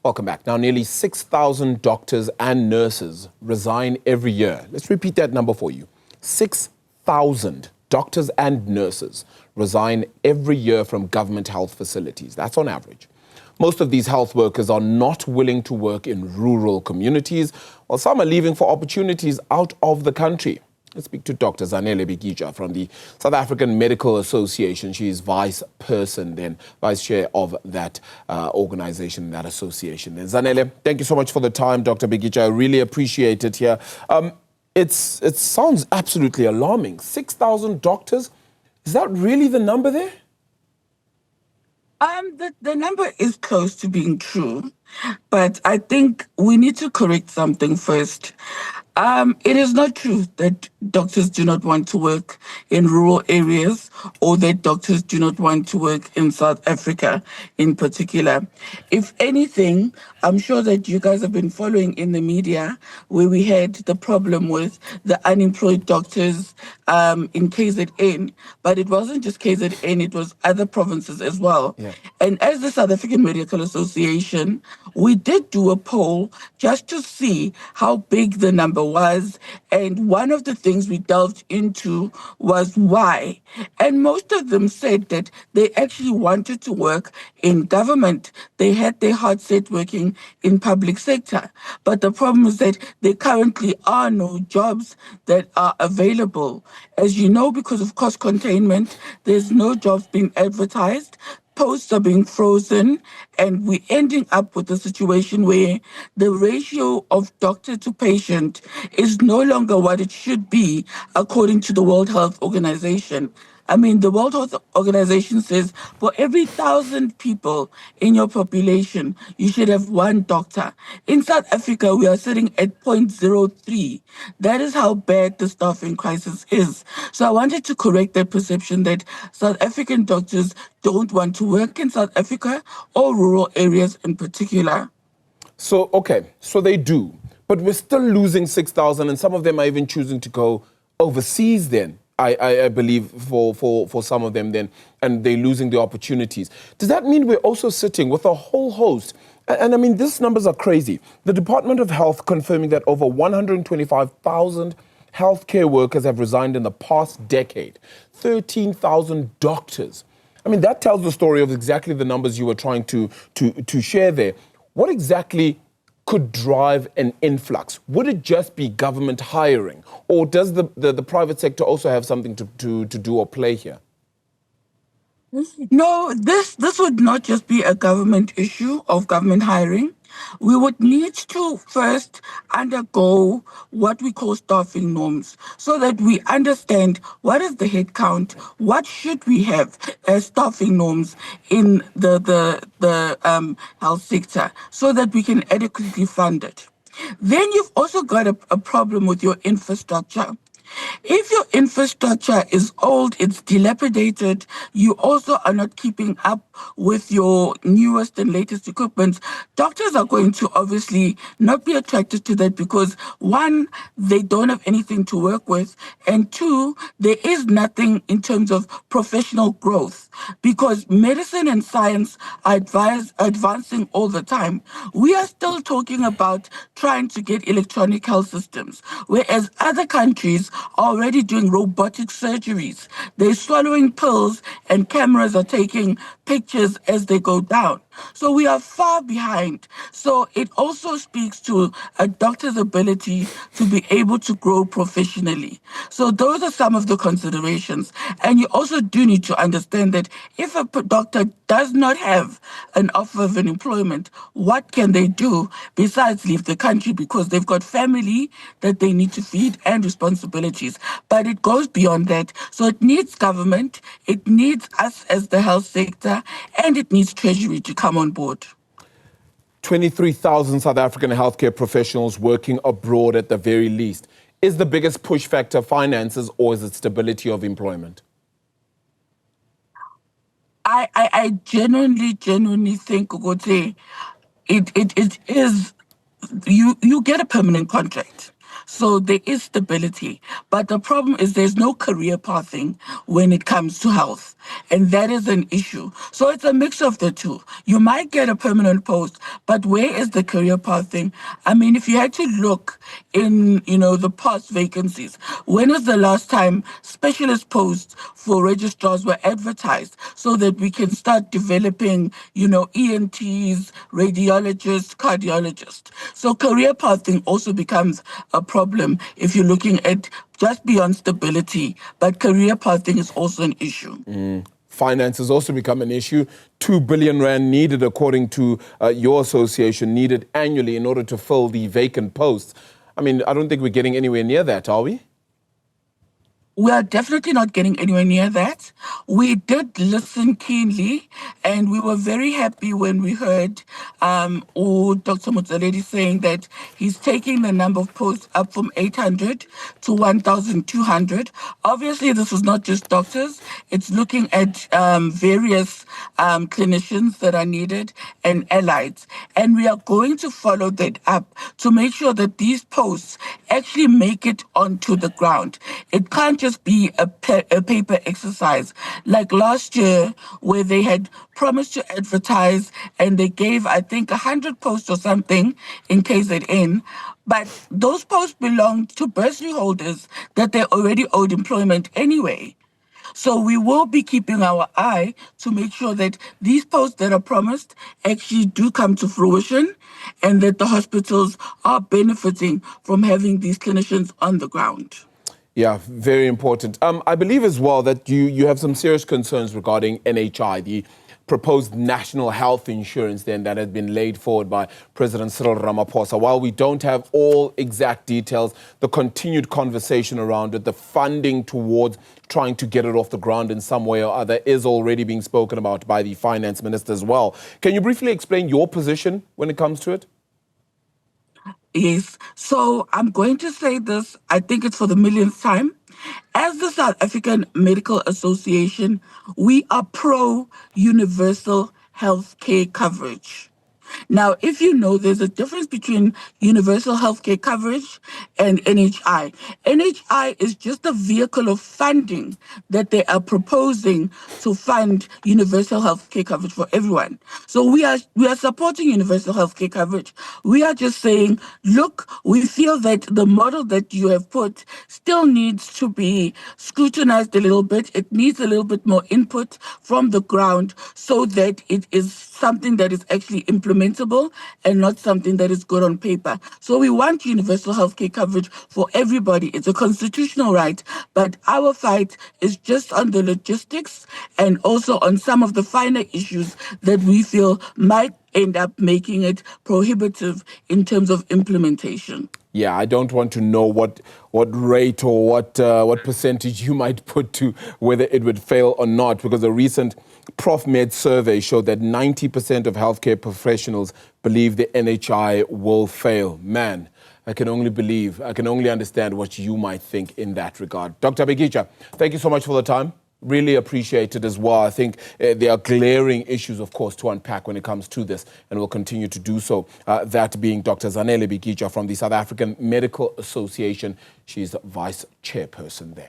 Welcome back. Now, nearly 6,000 doctors and nurses resign every year. Let's repeat that number for you. 6,000 doctors and nurses resign every year from government health facilities. That's on average. Most of these health workers are not willing to work in rural communities, while some are leaving for opportunities out of the country. Let's speak to Dr. Zanele Bikitsha from the South African Medical Association. She is vice chair of that organization, that association. And Zanele, thank you so much for the time, Dr. Bikitsha. I really appreciate it here. It sounds absolutely alarming. 6,000 doctors, is that really the number there? The number is close to being true, but I think we need to correct something first. It is not true that doctors do not want to work in rural areas or that doctors do not want to work in South Africa in particular. If anything, I'm sure that you guys have been following in the media where we had the problem with the unemployed doctors in KZN, but it wasn't just KZN, it was other provinces as well. Yeah. And as the South African Medical Association, we did do a poll just to see how big the number was. And one of the things we delved into was why. And most of them said that they actually wanted to work in government. They had their heart set working in public sector. But the problem is that there currently are no jobs that are available. As you know, because of cost containment, there's no jobs being advertised. Posts are being frozen, and we're ending up with a situation where the ratio of doctor to patient is no longer what it should be according to the World Health Organization. I mean, the World Health Organization says for every 1,000 people in your population, you should have one doctor. In South Africa, we are sitting at 0.03. That is how bad the staffing crisis is. So I wanted to correct that perception that South African doctors don't want to work in South Africa or rural areas in particular. So, okay, so they do, but we're still losing 6,000, and some of them are even choosing to go overseas then. I believe for some of them then, and they're losing the opportunities. Does that mean we're also sitting with a whole host? And I mean, these numbers are crazy. The Department of Health confirming that over 125,000 healthcare workers have resigned in the past decade. 13,000 doctors. I mean, that tells the story of exactly the numbers you were trying to share there. What exactly could drive an influx? Would it just be government hiring? Or does the private sector also have something to do or play here? No, this would not just be a government issue of government hiring. We would need to first undergo what we call staffing norms so that we understand what is the headcount, what should we have as staffing norms in the health sector so that we can adequately fund it. Then you've also got a problem with your infrastructure. If your infrastructure is old, it's dilapidated, you also are not keeping up with your newest and latest equipment, doctors are going to obviously not be attracted to that because, one, they don't have anything to work with, and two, there is nothing in terms of professional growth because medicine and science are advancing all the time. We are still talking about trying to get electronic health systems, whereas other countries are already doing robotic surgeries. They're swallowing pills and cameras are taking pictures as they go down. So we are far behind. So it also speaks to a doctor's ability to be able to grow professionally. So those are some of the considerations. And you also do need to understand that if a doctor does not have an offer of an employment, what can they do besides leave the country because they've got family that they need to feed and responsibilities. But it goes beyond that. So it needs government, it needs us as the health sector, and it needs Treasury to come on board. 23,000 South African healthcare professionals working abroad at the very least. Is the biggest push factor finances or is it stability of employment? I genuinely think, Ugote, it is, you get a permanent contract. So there is stability. But the problem is there's no career pathing when it comes to health. And that is an issue. So it's a mix of the two. You might get a permanent post, but where is the career pathing? I mean, if you had to look in, the past vacancies, when is the last time specialist posts for registrars were advertised so that we can start developing, ENTs, radiologists, cardiologists? So career pathing also becomes a problem if you're looking at just beyond stability, but career pathing is also an issue. Finance has also become an issue. 2 billion rand needed, according to your association, needed annually in order to fill the vacant posts. I mean, I don't think we're getting anywhere near that, are we? We are definitely not getting anywhere near that. We did listen keenly, and we were very happy when we heard Dr. Motsoaledi saying that he's taking the number of posts up from 800 to 1,200. Obviously, this was not just doctors. It's looking at various clinicians that are needed and allies. And we are going to follow that up to make sure that these posts actually make it onto the ground. It can't just be a paper exercise. Like last year, where they had promised to advertise and they gave, I think, 100 posts or something in KZN. But those posts belonged to bursary holders that they already owed employment anyway. So we will be keeping our eye to make sure that these posts that are promised actually do come to fruition and that the hospitals are benefiting from having these clinicians on the ground. Yeah, very important. I believe as well that you have some serious concerns regarding NHI, the proposed national health insurance then that has been laid forward by President Cyril Ramaphosa. While we don't have all exact details, the continued conversation around it, the funding towards trying to get it off the ground in some way or other is already being spoken about by the finance minister as well. Can you briefly explain your position when it comes to it? Yes. So I'm going to say this, I think it's for the millionth time. As the South African Medical Association, we are pro-universal health care coverage. Now, if you know, there's a difference between universal healthcare coverage and NHI. NHI is just a vehicle of funding that they are proposing to fund universal healthcare coverage for everyone. So we are supporting universal healthcare coverage. We are just saying, look, we feel that the model that you have put still needs to be scrutinized a little bit. It needs a little bit more input from the ground so that it is something that is actually implementable and not something that is good on paper. So we want universal healthcare coverage for everybody. It's a constitutional right, but our fight is just on the logistics and also on some of the finer issues that we feel might end up making it prohibitive in terms of implementation. Yeah, I don't want to know what rate or what percentage you might put to whether it would fail or not, because a recent ProfMed survey showed that 90% of healthcare professionals believe the NHI will fail. Man, I can only understand what you might think in that regard. Dr. Bikitsha, thank you so much for the time. Really appreciate it as well. I think there are glaring issues, of course, to unpack when it comes to this, and we'll continue to do so. That being Dr. Zanele Bikitsha from the South African Medical Association. She's vice chairperson there.